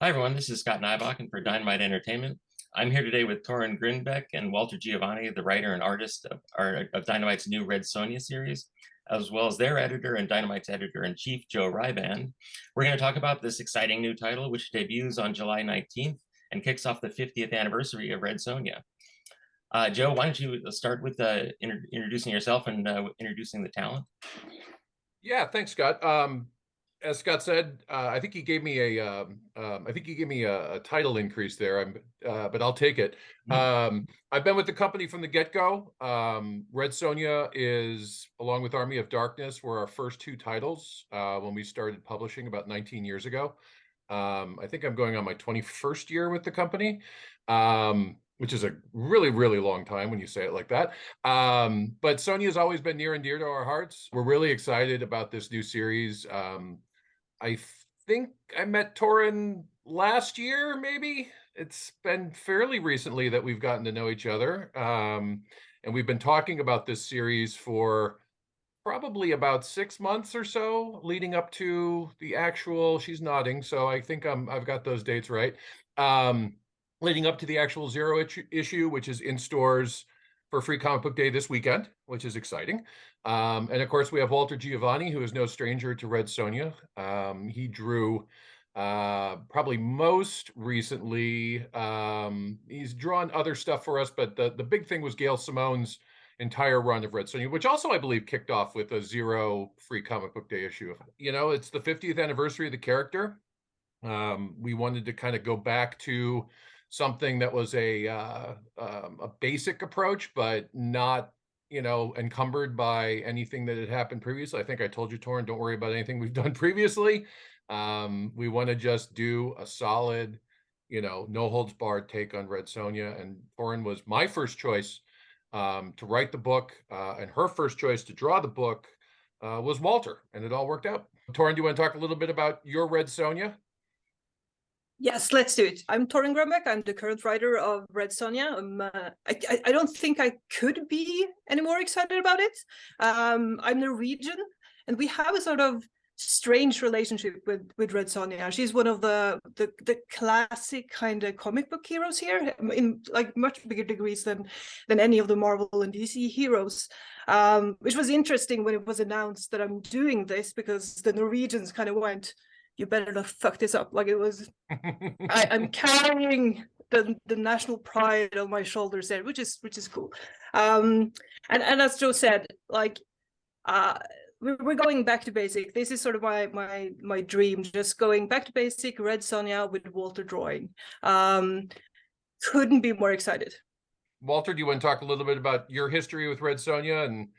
Hi, everyone. This is Scott Nybakken for Dynamite Entertainment. I'm here today with Torunn Grønbekk and Walter Geovani, the writer and artist of Dynamite's new Red Sonja series, as well as their editor and Dynamite's editor-in-chief, Joe Rybandt. We're going to talk about this exciting new title, which debuts on July 19th and kicks off the 50th anniversary of Red Sonja. Joe, why don't you start with introducing yourself and introducing the talent? Yeah, thanks, Scott. As Scott said, I think he gave me a title increase there. But I'll take it. I've been with the company from the get-go. Red Sonja is, along with Army of Darkness, were our first two titles when we started publishing about 19 years ago. I think I'm going on my 21st year with the company, which is a really, really long time when you say it like that. But Sonja has always been near and dear to our hearts. We're really excited about this new series. I think I met Torunn last year, maybe. It's been fairly recently that we've gotten to know each other. And we've been talking about this series for probably about 6 months or so, leading up to the actual, she's nodding, so I think I've got those dates right. Leading up to the actual zero issue, which is in stores for Free Comic Book Day this weekend, which is exciting. And of course, we have Walter Geovani, who is no stranger to Red Sonja. He drew probably most recently, he's drawn other stuff for us, but the big thing was Gail Simone's entire run of Red Sonja, which also I believe kicked off with a zero Free Comic Book Day issue. You know, it's the 50th anniversary of the character. We wanted to kind of go back to something that was a basic approach, but not, you know, encumbered by anything that had happened previously. I think I told you, Torunn, don't worry about anything we've done previously. We want to just do a solid, you know, no holds barred take on Red Sonja. And Torunn was my first choice to write the book, and her first choice to draw the book was Walter, and it all worked out. Torunn, do you want to talk a little bit about your Red Sonja? Yes, let's do it. I'm Torunn Grønbekk. I'm the current writer of Red Sonja. I don't think I could be any more excited about it. I'm Norwegian, and we have a sort of strange relationship with Red Sonja. She's one of the classic kind of comic book heroes here, in like much bigger degrees than any of the Marvel and DC heroes. Which was interesting when it was announced that I'm doing this, because the Norwegians kind of went, "You better not fuck this up." Like, it was, I'm carrying the national pride on my shoulders there, which is cool. And as Joe said, like, we're going back to basic. This is sort of my dream, just going back to basic. Red Sonja with Walter drawing. Couldn't be more excited. Walter, do you want to talk a little bit about your history with Red Sonja? And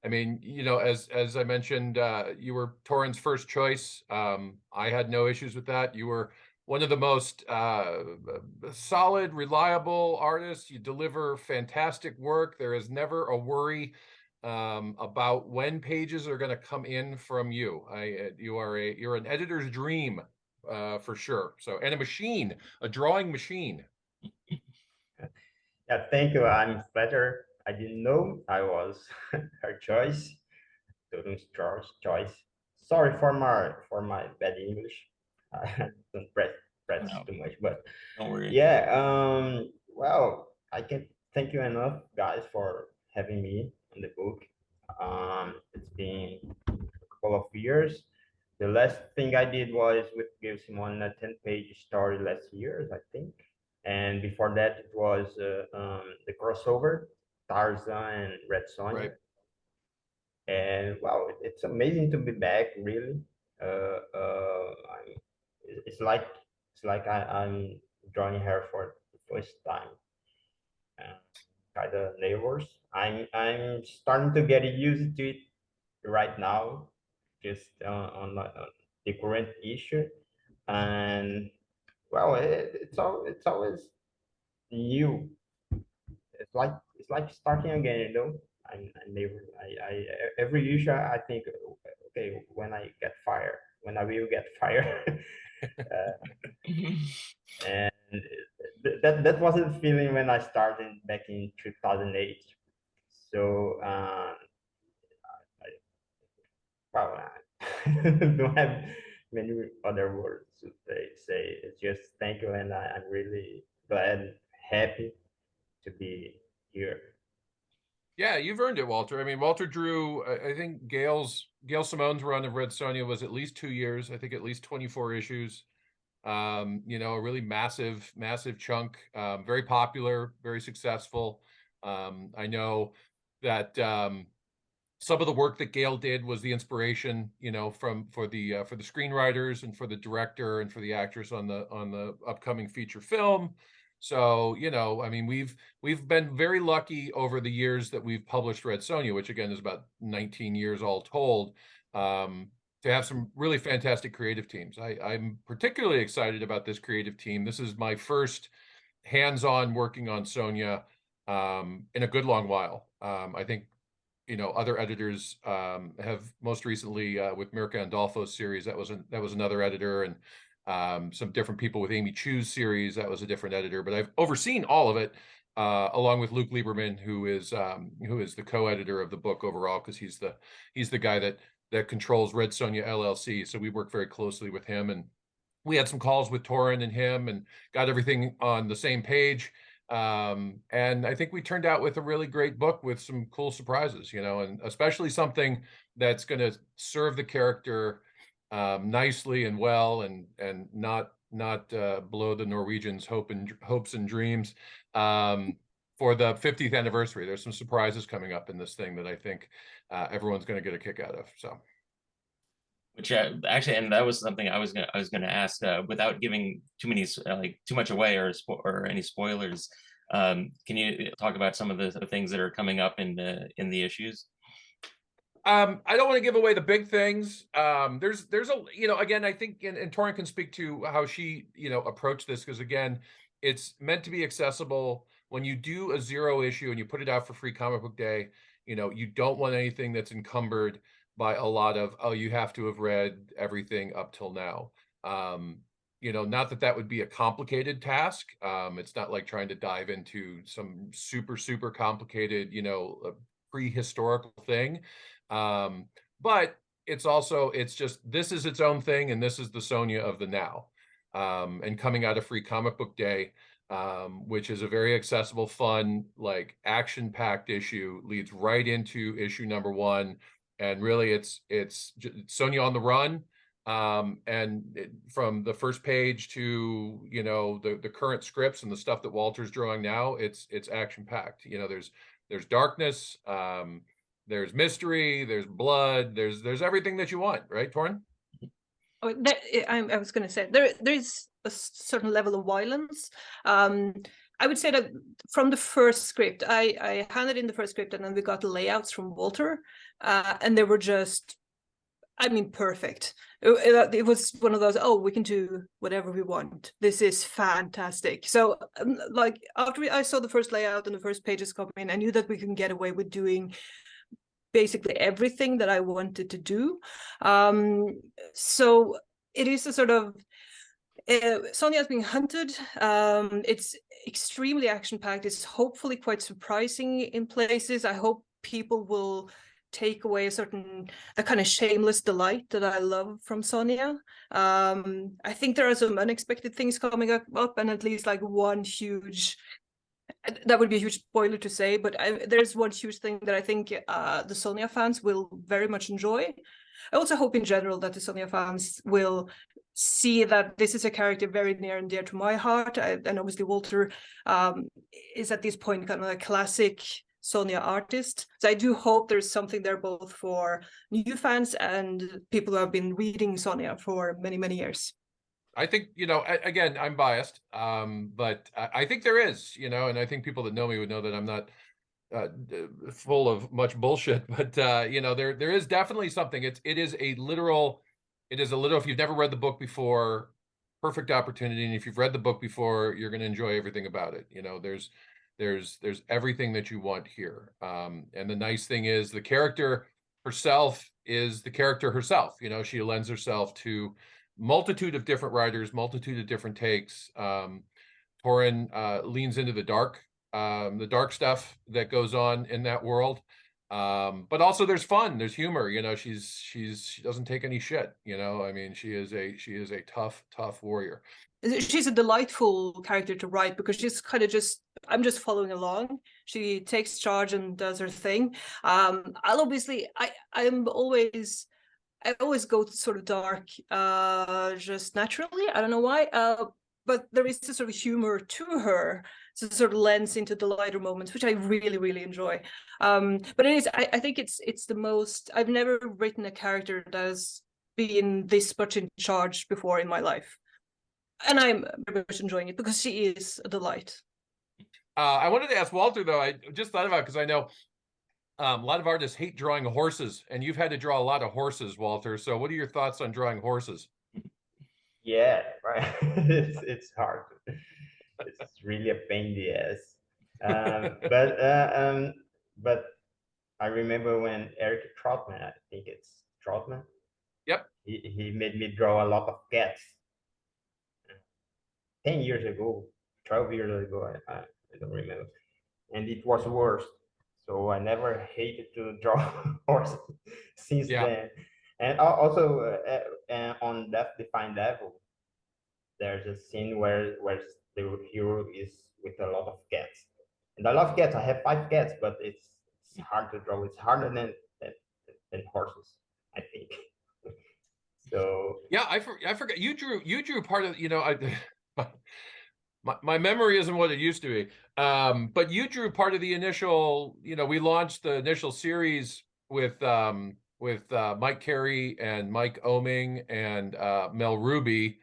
I mean, you know, as I mentioned, you were Torunn's first choice. I had no issues with that. You were one of the most solid, reliable artists. You deliver fantastic work. There is never a worry about when pages are going to come in from you. You're an editor's dream for sure. So, and a drawing machine. Yeah, thank you. I'm flattered. I didn't know I was her choice, Torun's choice. Sorry for my bad English. Don't press No, too much, but don't worry. yeah. Well, I can't thank you enough, guys, for having me on the book. It's been a couple of years. The last thing I did was with Gail Simone, a 10-page story last year, I think. And before that, it was the crossover, Tarzan and Red Sonja. Right. And wow, it's amazing to be back, really. It's like I'm drawing her for the first time. By the neighbors, I'm starting to get used to it right now, just on the current issue, and well, it's always new. It's like starting again, you know. I never I every issue I think, okay, when I get fired, when I will get fired. And that wasn't the feeling when I started back in 2008. So well, I don't have many other words to say. It's just thank you, and I'm really glad and happy to be here. Yeah, you've earned it, Walter. I mean, Walter drew, I think Gail Simone's run of Red Sonja was at least 2 years. I think at least 24 issues. You know, a really massive chunk, very popular, very successful. I know that some of the work that Gail did was the inspiration, you know, for the screenwriters and for the director and for the actress on the upcoming feature film. So, you know, I mean, we've been very lucky over the years that we've published Red Sonja, which again is about 19 years all told, to have some really fantastic creative teams. I'm particularly excited about this creative team. This is my first hands-on working on Sonja in a good long while. I think, you know, other editors have most recently with Mirka Andolfo's series, that was another editor, and some different people with Amy Chu's series, that was a different editor. But I've overseen all of it along with Luke Lieberman, who is the co-editor of the book overall, because he's the guy that controls Red Sonja LLC. So we work very closely with him, and we had some calls with Torunn and him and got everything on the same page. And I think we turned out with a really great book with some cool surprises, you know, and especially something that's going to serve the character nicely and well, and not blow the Norwegians' hopes and dreams for the 50th anniversary. There's some surprises coming up in this thing that I think everyone's going to get a kick out of. So. Which actually, and that was something I was gonna ask without giving too much away or any spoilers. Can you talk about some of the things that are coming up in the issues? I don't want to give away the big things. There's a, you know, again, I think, and Torunn can speak to how she, you know, approached this, because again, it's meant to be accessible. When you do a 0 issue and you put it out for Free Comic Book Day, you know, you don't want anything that's encumbered by a lot of, oh, you have to have read everything up till now. You know, not that that would be a complicated task. It's not like trying to dive into some super complicated, you know, prehistorical thing. But it's just, this is its own thing, and this is the Sonja of the now. And coming out of Free Comic Book Day, which is a very accessible, fun, like action-packed issue, leads right into issue number 1. And really, it's Sonja on the run, from the first page to, you know, the current scripts and the stuff that Walter's drawing now, it's action packed. You know, there's darkness, there's mystery, there's blood, there's everything that you want, right, Torunn? Oh, I was going to say there is a certain level of violence. I would say that from the first script, I handed in the first script, and then we got the layouts from Walter, and they were just, I mean, perfect. It was one of those, oh, we can do whatever we want. This is fantastic. So like after I saw the first layout and the first pages coming in, I knew that we can get away with doing basically everything that I wanted to do. So it is a sort of, Sonja is being hunted. It's extremely action-packed. It's hopefully quite surprising in places. I hope people will take away a kind of shameless delight that I love from Sonja. I think there are some unexpected things coming up, and at least like one huge, that would be a huge spoiler to say, but there's one huge thing that I think the Sonja fans will very much enjoy. I also hope in general that the Sonja fans will see that this is a character very near and dear to my heart. And obviously Walter is at this point kind of a classic Sonja artist. So I do hope there's something there both for new fans and people who have been reading Sonja for many years. I think, you know, again, I'm biased, but I think there is, you know, and I think people that know me would know that I'm not full of much bullshit, but you know, there is definitely something. It is a literal, if you've never read the book before, perfect opportunity. And if you've read the book before, you're going to enjoy everything about it. You know, there's everything that you want here. And the nice thing is the character herself is the character herself. You know, she lends herself to multitude of different writers, multitude of different takes. Torunn leans into the dark stuff that goes on in that world. But also there's fun, there's humor, you know, she doesn't take any shit, you know. I mean, she is a tough warrior. She's a delightful character to write because she's kind of just, I'm just following along. She takes charge and does her thing. I'll obviously, I always go sort of dark, just naturally. I don't know why. But there is this sort of humor to her, so sort of lends into the lighter moments, which I really, really enjoy. But it is, I think it's the most, I've never written a character that has been this much in charge before in my life. And I'm very much enjoying it because she is a delight. I wanted to ask Walter, though, I just thought about it because I know a lot of artists hate drawing horses, and you've had to draw a lot of horses, Walter. So what are your thoughts on drawing horses? Yeah, right. It's hard. It's really a pain in the ass. But I remember when Eric Troutman, I think it's Troutman. Yep. He made me draw a lot of cats. 10 years ago, 12 years ago, I don't remember. And it was worse. So I never hated to draw horses since then. And also on Death Define Devil, there's a scene where the hero is with a lot of cats. And I love cats. I have 5 cats, but it's hard to draw. It's harder than horses, I think. So yeah, I forgot you drew part of, you know, my memory isn't what it used to be. But you drew part of the initial, you know, we launched the initial series with Mike Carey and Mike Oming and Mel Ruby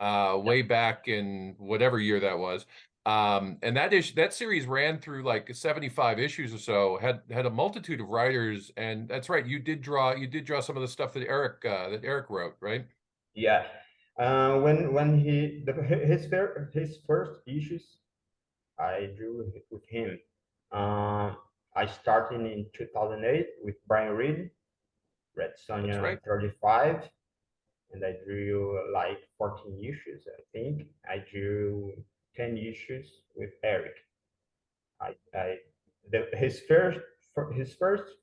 way back in whatever year that was. And that series ran through like 75 issues or so, had a multitude of writers. And that's right, you did draw some of the stuff that Eric wrote, right? yeah. When his first issues, I drew with him. I started in 2008 with Bryan Hitch, Red Sonja 35, and I drew like 14 issues. I think I drew 10 issues with Eric. His first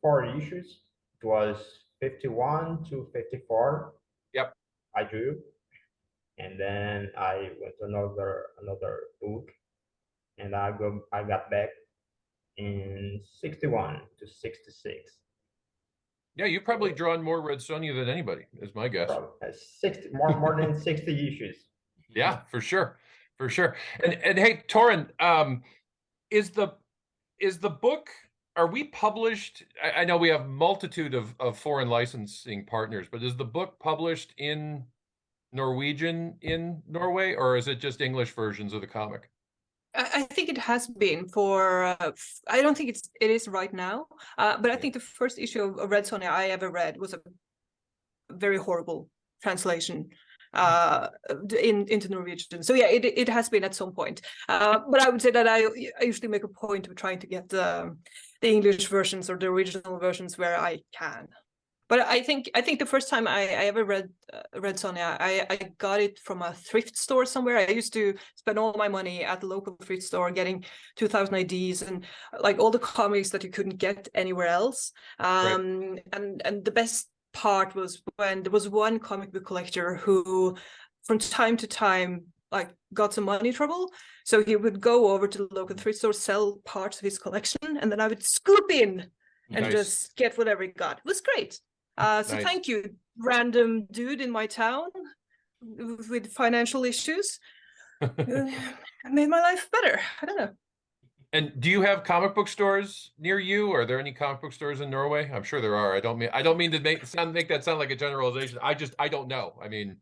4 issues, it was 51 to 54. Yep. I drew, and then I went to another book, and I got back in 61 to 66. Yeah, you've probably drawn more Red Sonja than anybody, is my guess. Probably 60 more than 60 issues. Yeah, for sure. And hey, Torunn, is the book, are we published? I know we have multitude of foreign licensing partners, but is the book published in Norwegian in Norway, or is it just English versions of the comic? I think it has been for, I don't think it is right now, but I think the first issue of Red Sonja I ever read was a very horrible translation into Norwegian. So yeah, it has been at some point. But I would say that I usually make a point of trying to get the English versions or the original versions where I can. But I think the first time I ever read Red Sonja, I got it from a thrift store somewhere. I used to spend all my money at the local thrift store getting 2000 IDs and like all the comics that you couldn't get anywhere else. And the best part was when there was one comic book collector who from time to time like got some money trouble. So he would go over to the local thrift store, sell parts of his collection, and then I would scoop in and just get whatever he got. It was great. So thank you, random dude in my town with financial issues. It made my life better. I don't know. And do you have comic book stores near you? Are there any comic book stores in Norway? I'm sure there are. I don't mean to make that sound like a generalization. I don't know. I mean,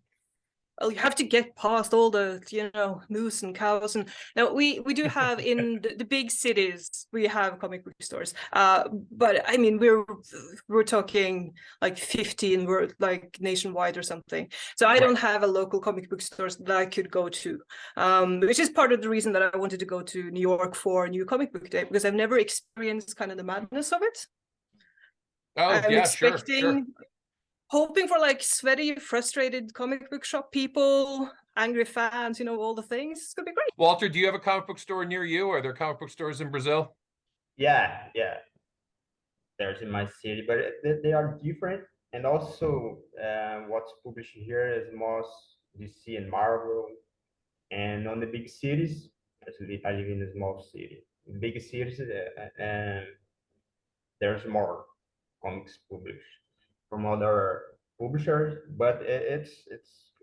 well, you have to get past all the, you know, moose and cows. And now we do have in the big cities, we have comic book stores. But I mean, we're talking like 50 and we're like nationwide or something. So I don't have a local comic book stores that I could go to, which is part of the reason that I wanted to go to New York for New Comic Book Day, because I've never experienced kind of the madness of it. Oh, I'm expecting, sure. Hoping for like sweaty, frustrated comic book shop people, angry fans, you know, all the things. It's gonna be great. Walter, do you have a comic book store near you? Are there comic book stores in Brazil? Yeah. there's in my city, but they are different. And also, what's published here is most DC and Marvel. And on the big cities, actually, I live in a small city. In big cities, there's more comics published from other publishers, but it's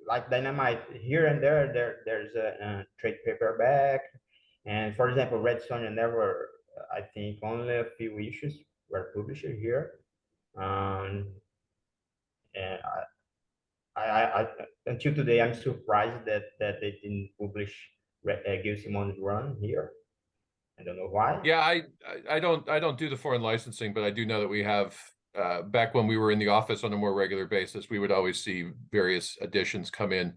like Dynamite. Here and there's a trade paperback, and for example, Red Sonja never. I think only a few issues were published here, and I until today I'm surprised that they didn't publish Gail Simone's run here. I don't know why. Yeah, I don't do the foreign licensing, but I do know that we have back when we were in the office on a more regular basis, we would always see various editions come in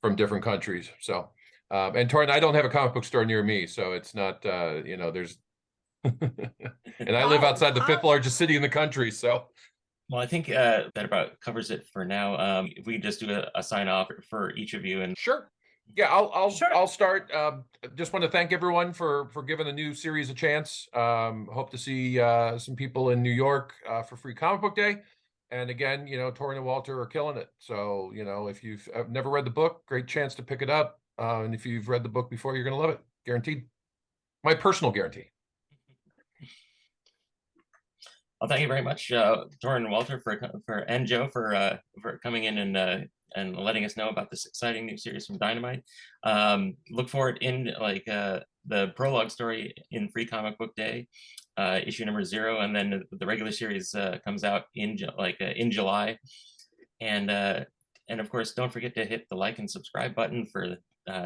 from different countries. So and Torunn, I don't have a comic book store near me, so it's not you know, there's and I live outside the fifth largest city in the country, so Well, I think that about covers it for now. If we just do a sign off for each of you, and sure. Yeah, I'll Sure. start. Just want to thank everyone for giving the new series a chance. Hope to see some people in New York for Free Comic Book Day. And again, you know, Torunn and Walter are killing it. So, you know, if you've never read the book, great chance to pick it up. And if you've read the book before, you're going to love it, guaranteed. My personal guarantee. well, thank you very much, Torunn and Walter, and Joe for coming in and letting us know about this exciting new series from Dynamite. Look for it in the prologue story in Free Comic Book Day, issue number 0, and then the regular series comes out in July. And of course, don't forget to hit the like and subscribe button for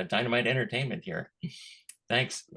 Dynamite Entertainment here. Thanks.